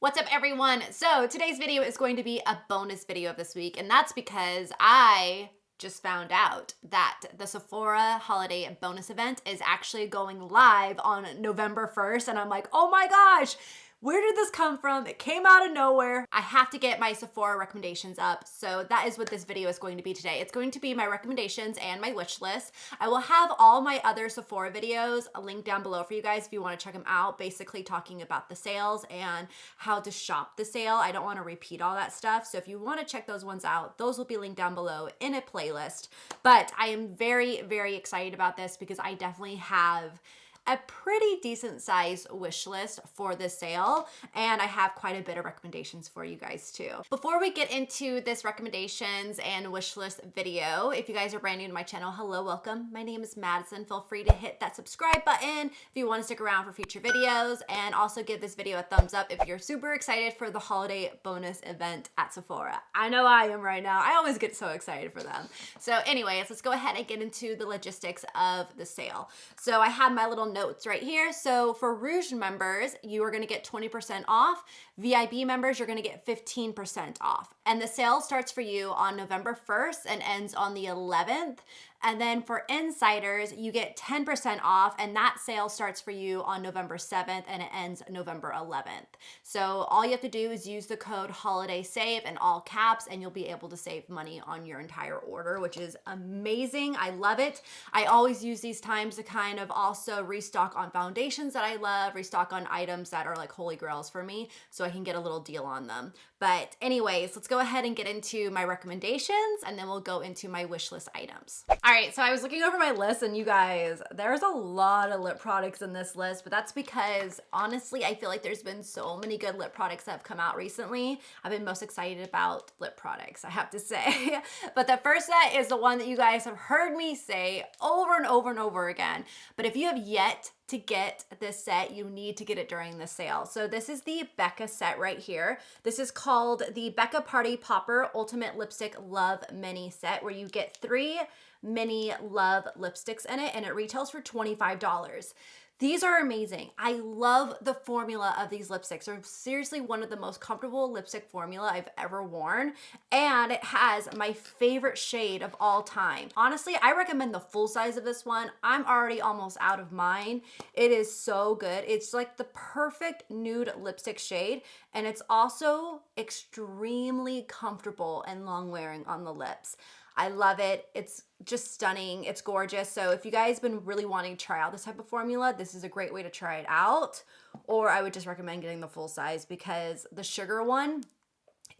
What's up, everyone? So today's video is going to be a bonus video of this week, and that's because I just found out that the Sephora holiday bonus event is actually going live on November 1st, and I'm like, oh my gosh, where did this come from? It came out of nowhere. I have to get my Sephora recommendations up, so that is what this video is going to be today. It's going to be my recommendations and my wish list. I will have all my other Sephora videos linked down below for you guys if you want to check them out, basically talking about the sales and how to shop the sale. I don't want to repeat all that stuff, so if you want to check those ones out, those will be linked down below in a playlist. But I am very, very excited about this because I definitely have a pretty decent size wish list for this sale, and I have quite a bit of recommendations for you guys too. Before we get into this recommendations and wish list video, if you guys are brand new to my channel, hello, welcome. My name is Madison. Feel free to hit that subscribe button if you want to stick around for future videos, and also give this video a thumbs up if you're super excited for the holiday bonus event at Sephora. I know I am right now. I always get so excited for them. So anyways, let's go ahead and get into the logistics of the sale. So I have my little notes right here. So for Rouge members, you are going to get 20% off. VIB members, you're going to get 15% off. And the sale starts for you on November 1st and ends on the 11th. And then for insiders, you get 10% off, and that sale starts for you on November 7th and it ends November 11th. So all you have to do is use the code HOLIDAYSAVE in all caps, and you'll be able to save money on your entire order, which is amazing. I love it. I always use these times to kind of also restock on foundations that I love, restock on items that are like holy grails for me, so I can get a little deal on them. But anyways, let's go ahead and get into my recommendations, and then we'll go into my wish list items. All right, so I was looking over my list, and you guys, there's a lot of lip products in this list, but that's because honestly, I feel like there's been so many good lip products that have come out recently. I've been most excited about lip products, I have to say. But the first set is the one that you guys have heard me say over and over and over again. But if you have yet to get this set, you need to get it during the sale. So this is the Becca set right here. This is called the Becca Party Popper Ultimate Lipstick Love Mini Set, where you get 3 mini love lipsticks in it, and it retails for $25. These are amazing. I love the formula of these lipsticks. They're seriously one of the most comfortable lipstick formula I've ever worn, and it has my favorite shade of all time. Honestly, I recommend the full size of this one. I'm already almost out of mine. It is so good. It's like the perfect nude lipstick shade, and it's also extremely comfortable and long wearing on the lips. I love it. It's just stunning. It's gorgeous. So if you guys have been really wanting to try out this type of formula, this is a great way to try it out. Or I would just recommend getting the full size because the sugar one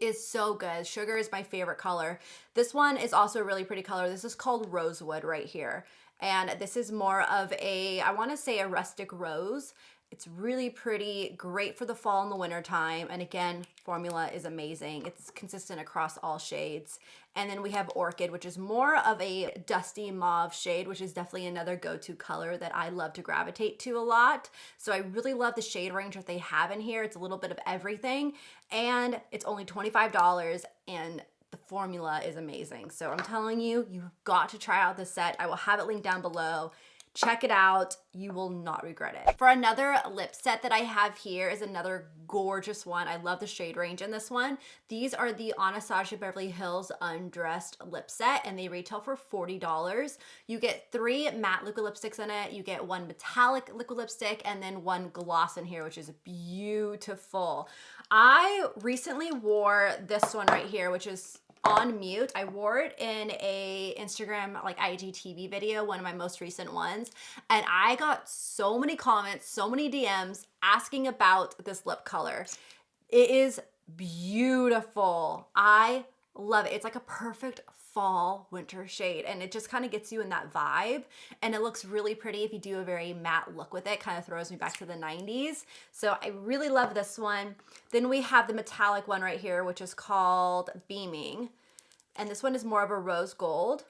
is so good. Sugar is my favorite color. This one is also a really pretty color. This is called Rosewood right here. And this is more of a, I want to say a rustic rose. It's really pretty, great for the fall and the winter time. And again, formula is amazing. It's consistent across all shades. And then we have Orchid, which is more of a dusty mauve shade, which is definitely another go-to color that I love to gravitate to a lot. So I really love the shade range that they have in here. It's a little bit of everything. And it's only $25, and the formula is amazing. So I'm telling you, you've got to try out this set. I will have it linked down below. Check it out. You will not regret it. For another lip set that I have here is another gorgeous one. I love the shade range in this one. These are the ANASTASIA Beverly Hills Undressed Lip Set, and they retail for $40. You get 3 matte liquid lipsticks in it. You get 1 metallic liquid lipstick and then 1 gloss in here, which is beautiful. I recently wore this one right here, which is on mute. I wore it in a Instagram like IGTV video, one of my most recent ones, and I got so many comments, so many DMs asking about this lip color. It is beautiful. I love it. It's like a perfect fall winter shade, and it just kind of gets you in that vibe, and it looks really pretty if you do a very matte look with it. Kind of throws me back to the 90s. So I really love this one. Then we have the metallic one right here, which is called Beaming, and this one is more of a rose gold.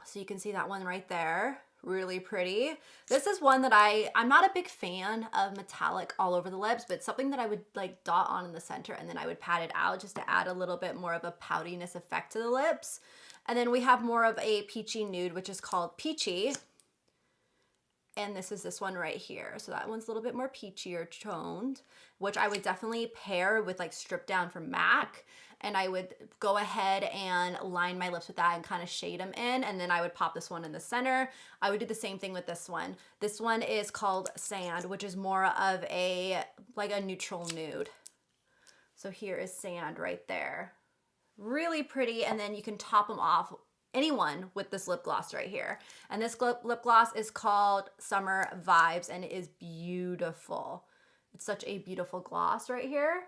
So you can see that one right there. Really pretty. This is one that I'm not a big fan of metallic all over the lips, but something that I would like dot on in the center, and then I would pat it out just to add a little bit more of a poutiness effect to the lips. And then we have more of a peachy nude, which is called Peachy. and this is this one right here. So that one's a little bit more peachier toned, which I would definitely pair with like Strip Down from MAC. And I would go ahead and line my lips with that and kind of shade them in. And then I would pop this one in the center. I would do the same thing with this one. This one is called Sand, which is more of a, like a neutral nude. So here is Sand right there. Really pretty. And then you can top them off, anyone, with this lip gloss right here. And this lip gloss is called Summer Vibes, and it is beautiful. It's such a beautiful gloss right here.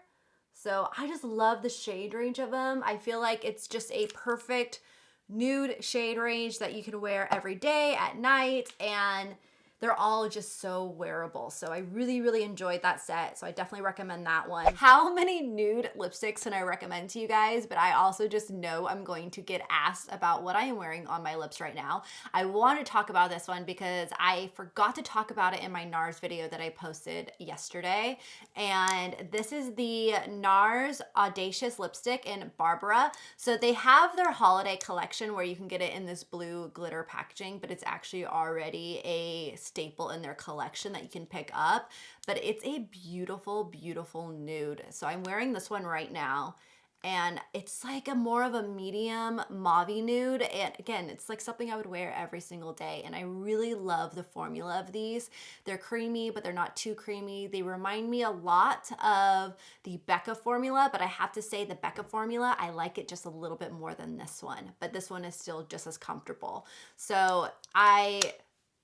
So I just love the shade range of them. I feel like it's just a perfect nude shade range that you can wear every day, at night, and they're all just so wearable. So I really, really enjoyed that set. So I definitely recommend that one. How many nude lipsticks can I recommend to you guys? But I also just know I'm going to get asked about what I am wearing on my lips right now. I want to talk about this one because I forgot to talk about it in my NARS video that I posted yesterday. And this is the NARS Audacious Lipstick in Barbara. So they have their holiday collection where you can get it in this blue glitter packaging, but it's actually already a staple in their collection that you can pick up. But it's a beautiful, beautiful nude. So I'm wearing this one right now, and it's like a more of a medium mauve-y nude. And again, it's like something I would wear every single day. And I really love the formula of these. They're creamy, but they're not too creamy. They remind me a lot of the Becca formula, but I have to say the Becca formula, I like it just a little bit more than this one. But this one is still just as comfortable. So I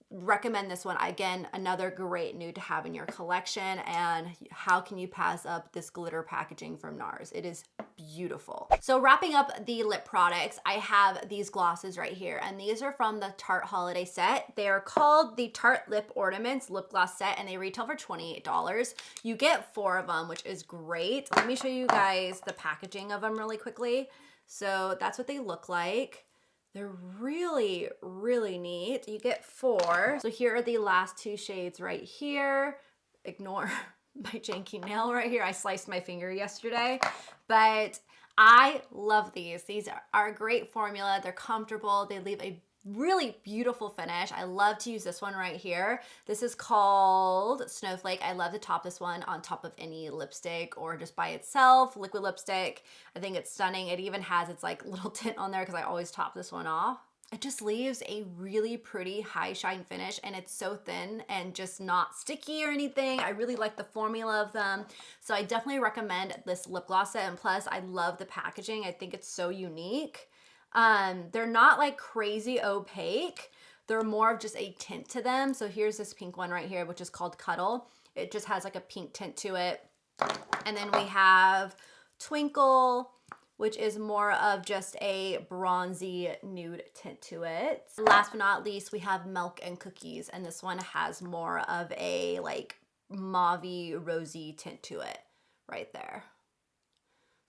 recommend this one. Again, another great nude to have in your collection. And how can you pass up this glitter packaging from NARS? It is beautiful. So wrapping up the lip products, I have these glosses right here, and these are from the Tarte holiday set. They are called the Tarte Lip Ornaments lip gloss set, and they retail for $28. You get 4 of them, which is great. Let me show you guys the packaging of them really quickly. So that's what they look like. They're really, really neat. You get 4. So here are the last 2 shades right here. Ignore my janky nail right here. I sliced my finger yesterday, but I love these. These are a great formula. They're comfortable. They leave a really beautiful finish. I love to use this one right here. This is called Snowflake. I love to top this one on top of any lipstick or just by itself, liquid lipstick. I think it's stunning. It even has its like little tint on there because I always top this one off. It just leaves a really pretty high shine finish, and it's so thin and just not sticky or anything. I really like the formula of them. So I definitely recommend this lip gloss set, and plus I love the packaging. I think it's so unique. They're not like crazy opaque. They're more of just a tint to them. So here's this pink one right here, which is called Cuddle. It just has like a pink tint to it. And then we have Twinkle, which is more of just a bronzy nude tint to it. Last but not least, we have Milk and Cookies, and this one has more of a like mauve-y, rosy tint to it right there.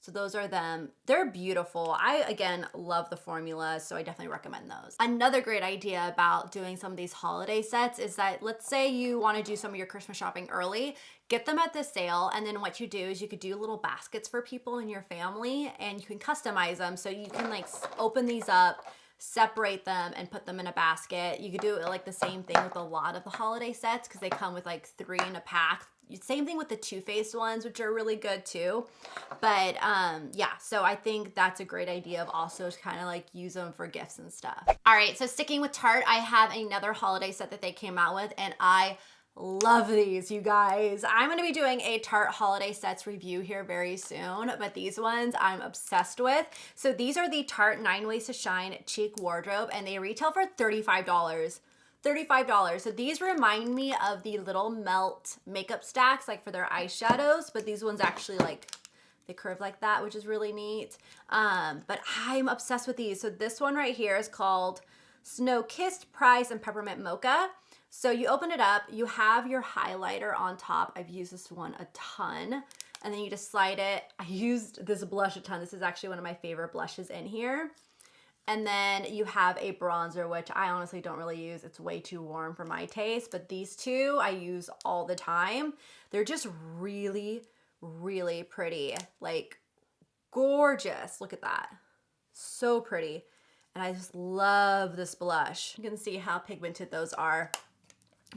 So those are them. They're beautiful. I, again, love the formula, so I definitely recommend those. Another great idea about doing some of these holiday sets is that, let's say you want to do some of your Christmas shopping early, get them at the sale, and then what you do is you could do little baskets for people in your family, and you can customize them. So you can like open these up, separate them, and put them in a basket. You could do it like the same thing with a lot of the holiday sets because they come with like 3 in a pack. Same thing with the Too Faced ones, which are really good too. But yeah, so I think that's a great idea of also kind of like use them for gifts and stuff. All right, so sticking with Tarte, I have another holiday set that they came out with, and I love these, you guys. I'm gonna be doing a Tarte holiday sets review here very soon, but these ones I'm obsessed with. So these are the Tarte 9 Ways to Shine Cheek Wardrobe, and they retail for $35. $35. So these remind me of the little melt makeup stacks, like for their eyeshadows, but these ones actually like, they curve like that, which is really neat. But I'm obsessed with these. So this one right here is called Snow Kissed Prize and Peppermint Mocha. So you open it up, you have your highlighter on top. I've used this one a ton. And then you just slide it. I used this blush a ton. This is actually one of my favorite blushes in here. And then you have a bronzer, which I honestly don't really use. It's way too warm for my taste, but these two I use all the time. They're just really, really pretty, like gorgeous. Look at that. So pretty. And I just love this blush. You can see how pigmented those are.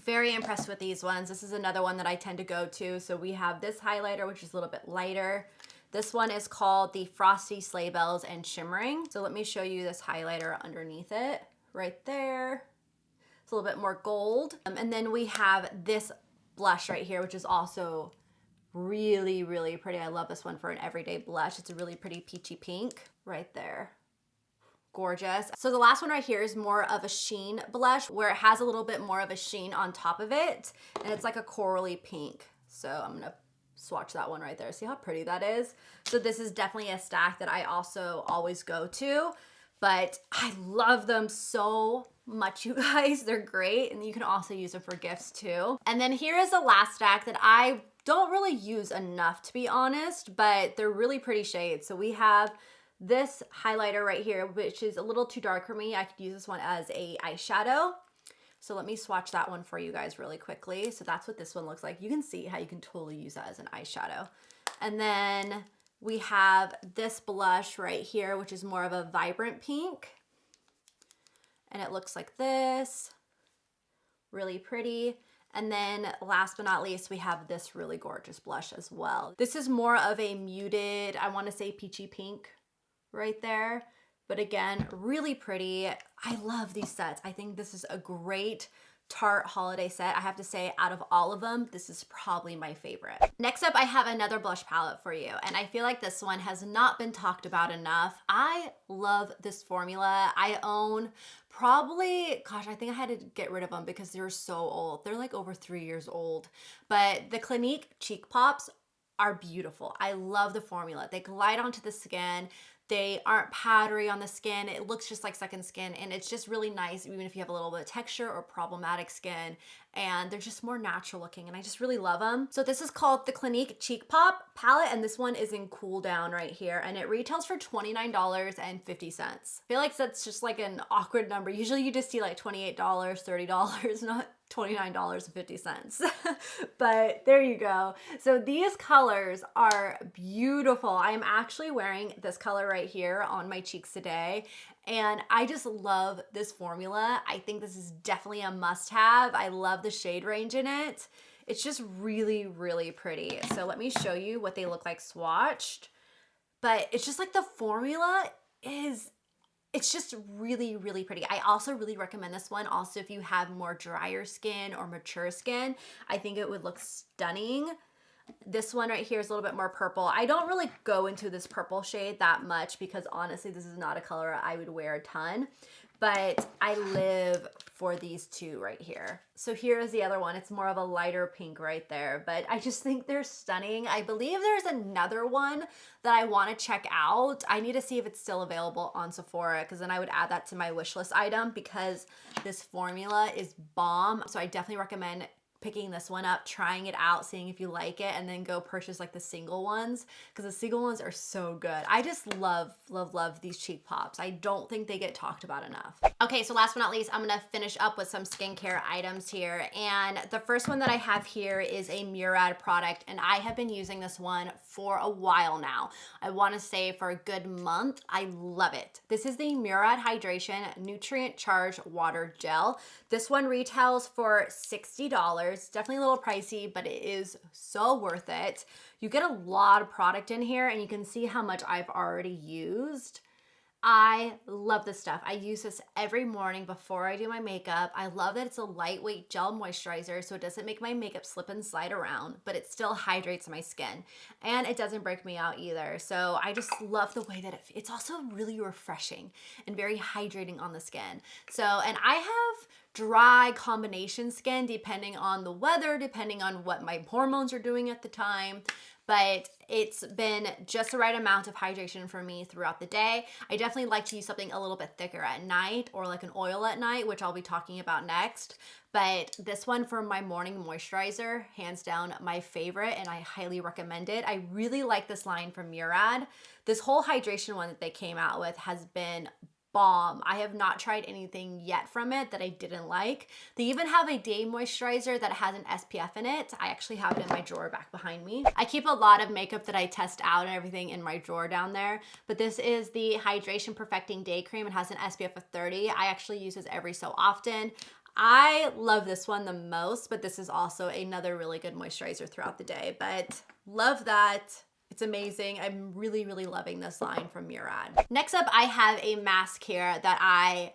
Very impressed with these ones. This is another one that I tend to go to. So we have this highlighter, which is a little bit lighter. This one is called the Frosty Sleigh Bells and Shimmering. So let me show you this highlighter underneath it, right there. It's a little bit more gold. And then we have this blush right here, which is also really, really pretty. I love this one for an everyday blush. It's a really pretty peachy pink right there. Gorgeous. So the last one right here is more of a sheen blush where it has a little bit more of a sheen on top of it, and it's like a corally pink. So I'm gonna swatch that one right there. See how pretty that is? So this is definitely a stack that I also always go to, but I love them so much, you guys. They're great, and you can also use them for gifts too. And then here is the last stack that I don't really use enough, to be honest, but they're really pretty shades. So we have this highlighter right here, which is a little too dark for me. I could use this one as a eyeshadow. So let me swatch that one for you guys really quickly. So that's what this one looks like. You can see how you can totally use that as an eyeshadow. And then we have this blush right here, which is more of a vibrant pink. And it looks like this. Really pretty. And then last but not least, we have this really gorgeous blush as well. This is more of a muted, I want to say peachy pink right there. But again, really pretty. I love these sets. I think this is a great Tarte holiday set. I have to say, out of all of them, this is probably my favorite. Next up, I have another blush palette for you, and I feel like this one has not been talked about enough. I love this formula. I own probably, gosh, I think I had to get rid of them because they're so old. They're like over 3 years old. But the Clinique Cheek Pops are beautiful. I love the formula. They glide onto the skin. They aren't powdery on the skin. It looks just like second skin, and it's just really nice even if you have a little bit of texture or problematic skin, and they're just more natural looking, and I just really love them. So this is called the Clinique Cheek Pop palette, and this one is in Cool Down right here, and it retails for $29.50. I feel like that's just like an awkward number. Usually you just see like $28, $30, not $29.50. But there you go. So these colors are beautiful. I am actually wearing this color right here on my cheeks today, and I just love this formula. I think this is definitely a must-have. I love the shade range in it. It's just really, really pretty. So let me show you what they look like swatched. But it's just like the formula is, it's just really, really pretty. I also really recommend this one. Also, if you have more drier skin or mature skin, I think it would look stunning. This one right here is a little bit more purple. I don't really go into this purple shade that much because honestly, this is not a color I would wear a ton, but I live for these two right here. So here is the other one. It's more of a lighter pink right there, but I just think they're stunning. I believe there's another one that I want to check out. I need to see if it's still available on Sephora, because then I would add that to my wish list item because this formula is bomb. So I definitely recommend picking this one up, trying it out, seeing if you like it, and then go purchase like the single ones, because the single ones are so good. I just love, love, love these cheek pops. I don't think they get talked about enough. Okay, so last but not least, I'm gonna finish up with some skincare items here. And the first one that I have here is a Murad product, and I have been using this one for a while now. I wanna say for a good month. I love it. This is the Murad Hydration Nutrient Charged Water Gel. This one retails for $60. Definitely a little pricey, but it is so worth it. You get a lot of product in here, and you can see how much I've already used. I love this stuff. I use this every morning before I do my makeup. I love that it's a lightweight gel moisturizer, so it doesn't make my makeup slip and slide around, but it still hydrates my skin, and it doesn't break me out either. So I just love the way that it's also really refreshing and very hydrating on the skin. So, and I have dry combination skin depending on the weather, depending on what my hormones are doing at the time, but it's been just the right amount of hydration for me throughout the day. I definitely like to use something a little bit thicker at night, or like an oil at night, which I'll be talking about next. But this one for my morning moisturizer, hands down my favorite, and I highly recommend it. I really like this line from Murad. This whole hydration one that they came out with has been bomb. I have not tried anything yet from it that I didn't like. They even have a day moisturizer that has an SPF in it. I actually have it in my drawer back behind me. I keep a lot of makeup that I test out and everything in my drawer down there, but this is the Hydration Perfecting Day Cream. It has an SPF of 30. I actually use this every so often. I love this one the most, but this is also another really good moisturizer throughout the day. But love that. It's amazing. I'm really, really loving this line from Murad. Next up, I have a mask here that I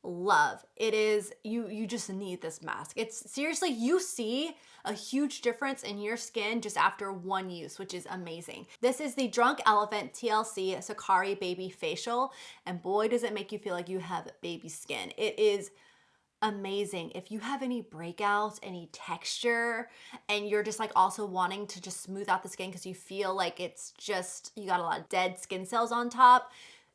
love. It is, you just need this mask. It's seriously, you see a huge difference in your skin just after one use, which is amazing. This is the Drunk Elephant TLC Sakari Baby Facial, and boy, does it make you feel like you have baby skin. It is amazing. If you have any breakouts, any texture, and you're just like also wanting to just smooth out the skin because you feel like it's just, you got a lot of dead skin cells on top,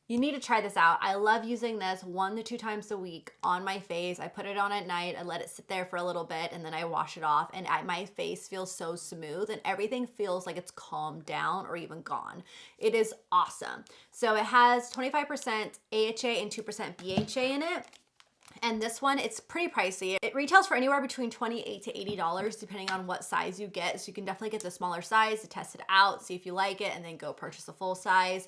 you need to try this out. I love using this 1 to 2 times a week on my face. I put it on at night, I let it sit there for a little bit, and then I wash it off, and my face feels so smooth and everything feels like it's calmed down or even gone. It is awesome. So it has 25% AHA and 2% BHA in it. And this one, it's pretty pricey. It retails for anywhere between $28 to $80 depending on what size you get. So you can definitely get the smaller size to test it out, see if you like it, and then go purchase a full size.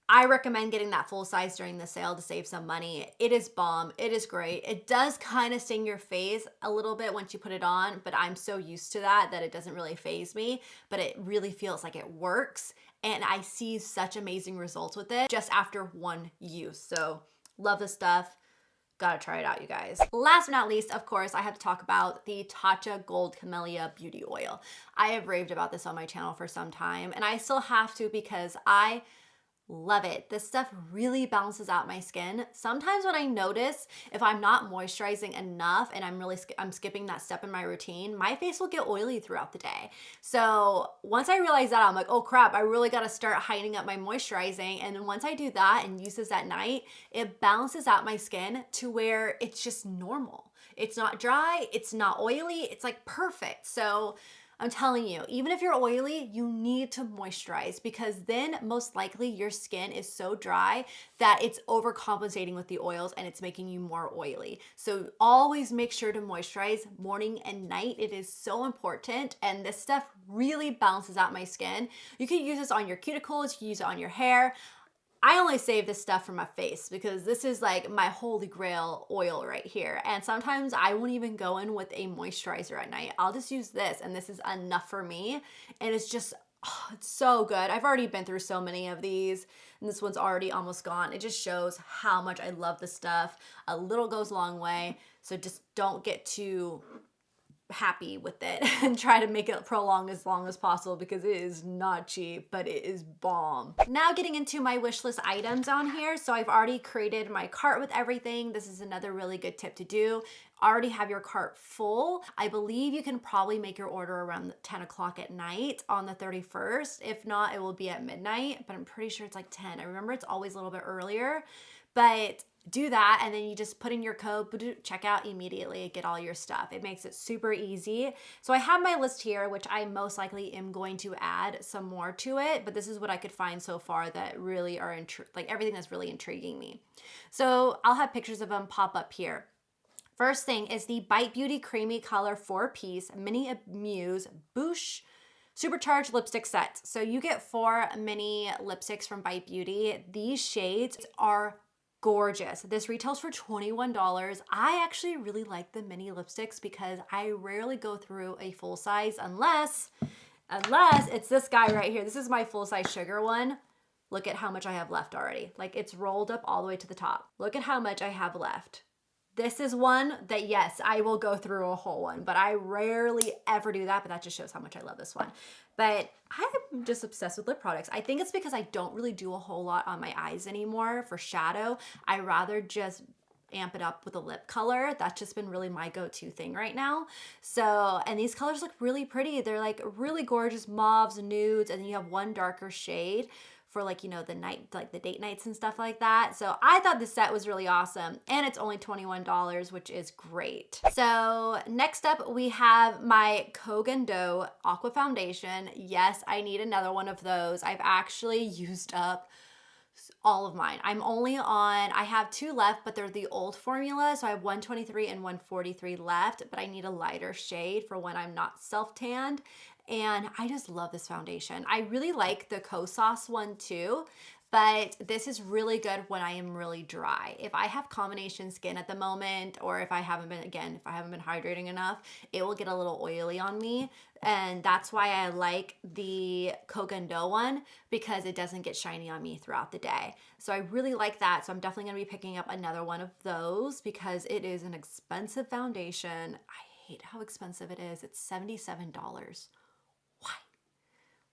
I recommend getting that full size during the sale to save some money. It is bomb. It is great. It does kind of sting your face a little bit once you put it on, but I'm so used to that it doesn't really faze me, but it really feels like it works. And I see such amazing results with it just after one use. So love this stuff. Gotta try it out, you guys. Last but not least, of course, I have to talk about the Tatcha Gold Camellia Beauty Oil. I have raved about this on my channel for some time, and I still have to because I love it. This stuff really balances out my skin. Sometimes when I notice if I'm not moisturizing enough and I'm skipping that step in my routine, my face will get oily throughout the day. So once I realize that, I'm like, oh crap, I really got to start heightening up my moisturizing. And then once I do that and use this at night, it balances out my skin to where it's just normal. It's not dry, it's not oily, it's like perfect. So I'm telling you, even if you're oily, you need to moisturize because then most likely your skin is so dry that it's overcompensating with the oils and it's making you more oily. So always make sure to moisturize morning and night. It is so important, and this stuff really balances out my skin. You can use this on your cuticles, you can use it on your hair. I only save this stuff for my face because this is like my holy grail oil right here. And sometimes I won't even go in with a moisturizer at night. I'll just use this, and this is enough for me. And it's just, oh, it's so good. I've already been through so many of these, and this one's already almost gone. It just shows how much I love this stuff. A little goes a long way. So just don't get too happy with it and try to make it prolong as long as possible because it is not cheap, but it is bomb. Now getting into my wish list items on here. So I've already created my cart with everything. This is another really good tip to do. Already have your cart full. I believe you can probably make your order around 10 o'clock at night on the 31st. If not, it will be at midnight, but I'm pretty sure it's like 10. I remember it's always a little bit earlier, but do that, and then you just put in your code, check out immediately, get all your stuff. It makes it super easy. So I have my list here, which I most likely am going to add some more to it, but this is what I could find so far that really are like everything that's really intriguing me. So I'll have pictures of them pop up here. First thing is the Bite Beauty Creamy Color 4-piece Mini Muse Boosh Supercharged Lipstick Set. So you get 4 mini lipsticks from Bite Beauty. These shades are gorgeous. This retails for $21. I actually really like the mini lipsticks because I rarely go through a full size unless it's this guy right here. This is my full size sugar one. Look at how much I have left already. Like, it's rolled up all the way to the top. Look at how much I have left. This is one that, yes, I will go through a whole one, but I rarely ever do that, but that just shows how much I love this one. But I'm just obsessed with lip products. I think it's because I don't really do a whole lot on my eyes anymore for shadow. I rather just amp it up with a lip color. That's just been really my go-to thing right now. So, and these colors look really pretty. They're like really gorgeous mauves, nudes, and then you have one darker shade for like, you know, the night, like the date nights and stuff like that. So I thought this set was really awesome, and it's only $21, which is great. So next up we have my Kogan Dough Aqua Foundation. Yes, I need another one of those. I've actually used up all of mine. I'm only on, I have 2 left, but they're the old formula. So I have 123 and 143 left, but I need a lighter shade for when I'm not self-tanned. And I just love this foundation. I really like the Kosas one too. but this is really good when I am really dry. If I have combination skin at the moment, or if I haven't been hydrating enough, it will get a little oily on me. And that's why I like the Kogan Do one, because it doesn't get shiny on me throughout the day. So I really like that. So I'm definitely gonna be picking up another one of those because it is an expensive foundation. I hate how expensive it is. It's $77.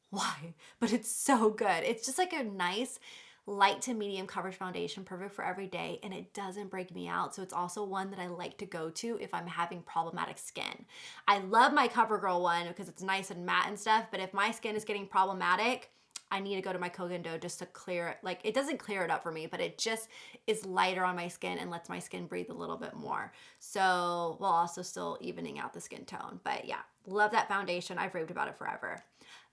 Why? But it's so good. It's just like a nice light to medium coverage foundation, perfect for every day, and it doesn't break me out. So it's also one that I like to go to if I'm having problematic skin. I love my CoverGirl one because it's nice and matte and stuff, but if my skin is getting problematic, I need to go to my Kogan Do just to clear it. Like, it doesn't clear it up for me, but it just is lighter on my skin and lets my skin breathe a little bit more. So, while also still evening out the skin tone. But yeah, love that foundation. I've raved about it forever.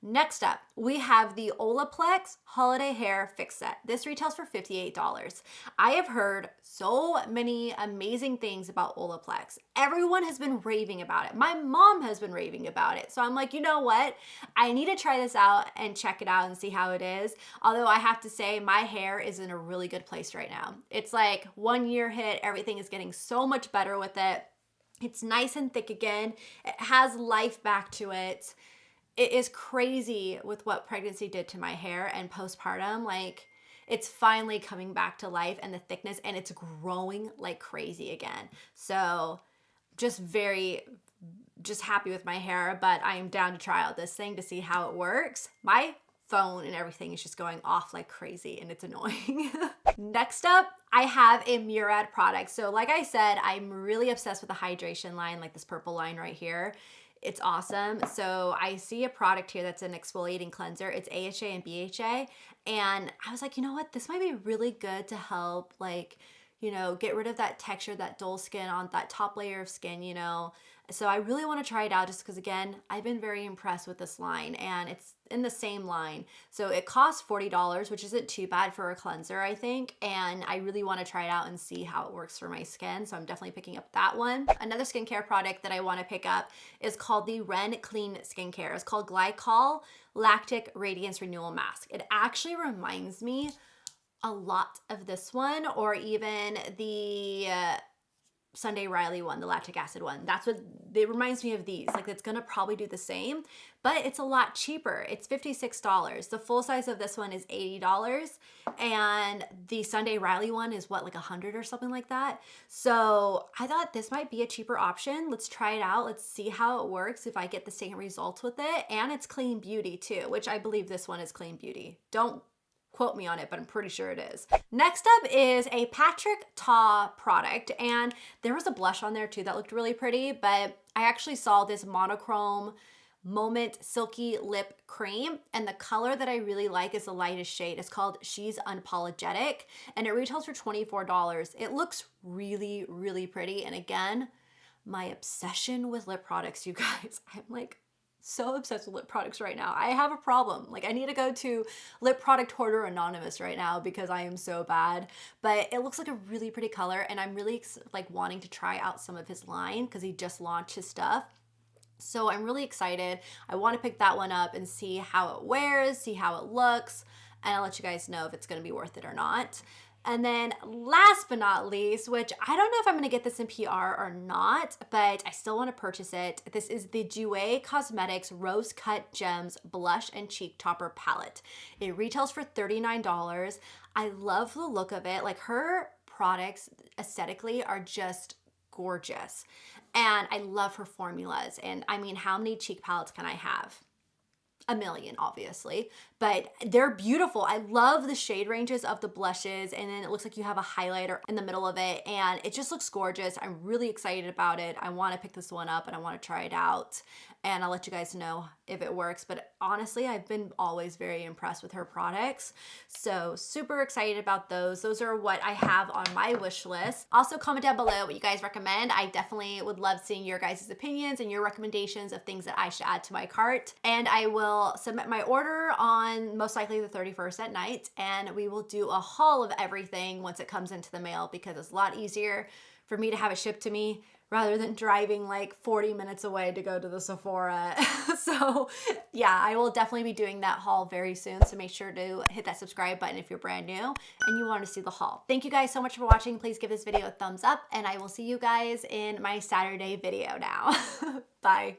Next up, we have the Olaplex Holiday Hair Fix Set. This retails for $58. I have heard so many amazing things about Olaplex. Everyone has been raving about it. My mom has been raving about it. So I'm like, you know what? I need to try this out and check it out and see how it is. Although I have to say my hair is in a really good place right now. It's like 1 year hit. Everything is getting so much better with it. It's nice and thick again. It has life back to it. It is crazy with what pregnancy did to my hair and postpartum. Like, it's finally coming back to life and the thickness, and it's growing like crazy again. So just happy with my hair, but I am down to try out this thing to see how it works. My phone and everything is just going off like crazy and it's annoying. Next up, I have a Murad product. So like I said, I'm really obsessed with the hydration line, like this purple line right here. It's awesome. So I see a product here that's an exfoliating cleanser. It's AHA and BHA. And I was like, you know what? This might be really good to help, like, you know, get rid of that texture, that dull skin on that top layer of skin, you know. So I really want to try it out just because, again, I've been very impressed with this line, and it's in the same line. So it costs $40, which isn't too bad for a cleanser, I think. And I really want to try it out and see how it works for my skin. So I'm definitely picking up that one. Another skincare product that I want to pick up is called the Ren Clean Skincare. It's called Glycol Lactic Radiance Renewal Mask. It actually reminds me a lot of this one, or even the Sunday Riley one, the lactic acid one. That's what it reminds me of. These, like, it's gonna probably do the same, but it's a lot cheaper. It's $56. The full size of this one is $80, and the Sunday Riley one is what, like 100 or something like that. So I thought this might be a cheaper option. Let's try it out. Let's see how it works, if I get the same results with it. And it's clean beauty too, which I believe this one is clean beauty. Don't quote me on it, but I'm pretty sure it is. Next up is a Patrick Ta product, and there was a blush on there too that looked really pretty, but I actually saw this monochrome Moment Silky Lip Cream, and the color that I really like is the lightest shade. It's called She's Unapologetic, and it retails for $24. It looks really, really pretty, and again, my obsession with lip products, you guys. I'm like so obsessed with lip products right now. I have a problem. Like, I need to go to Lip Product Hoarder Anonymous right now because I am so bad. But it looks like a really pretty color, and I'm really like wanting to try out some of his line because he just launched his stuff. So I'm really excited. I want to pick that one up and see how it wears, see how it looks, and I'll let you guys know if it's going to be worth it or not. And then last but not least, which I don't know if I'm gonna get this in PR or not, but I still wanna purchase it. This is the Jouer Cosmetics Rose Cut Gems Blush and Cheek Topper Palette. It retails for $39. I love the look of it. Like, her products aesthetically are just gorgeous. And I love her formulas. And I mean, how many cheek palettes can I have? A million, obviously, but they're beautiful. I love the shade ranges of the blushes, and then it looks like you have a highlighter in the middle of it, and it just looks gorgeous. I'm really excited about it. I want to pick this one up and I want to try it out, and I'll let you guys know if it works. But honestly, I've been always very impressed with her products, so super excited about those. Those are what I have on my wish list. Also, comment down below what you guys recommend. I definitely would love seeing your guys' opinions and your recommendations of things that I should add to my cart, and I will submit my order on most likely the 31st at night, and we will do a haul of everything once it comes into the mail, because it's a lot easier for me to have it shipped to me rather than driving like 40 minutes away to go to the Sephora. So yeah, I will definitely be doing that haul very soon. So make sure to hit that subscribe button if you're brand new and you want to see the haul. Thank you guys so much for watching. Please give this video a thumbs up and I will see you guys in my Saturday video now. Bye.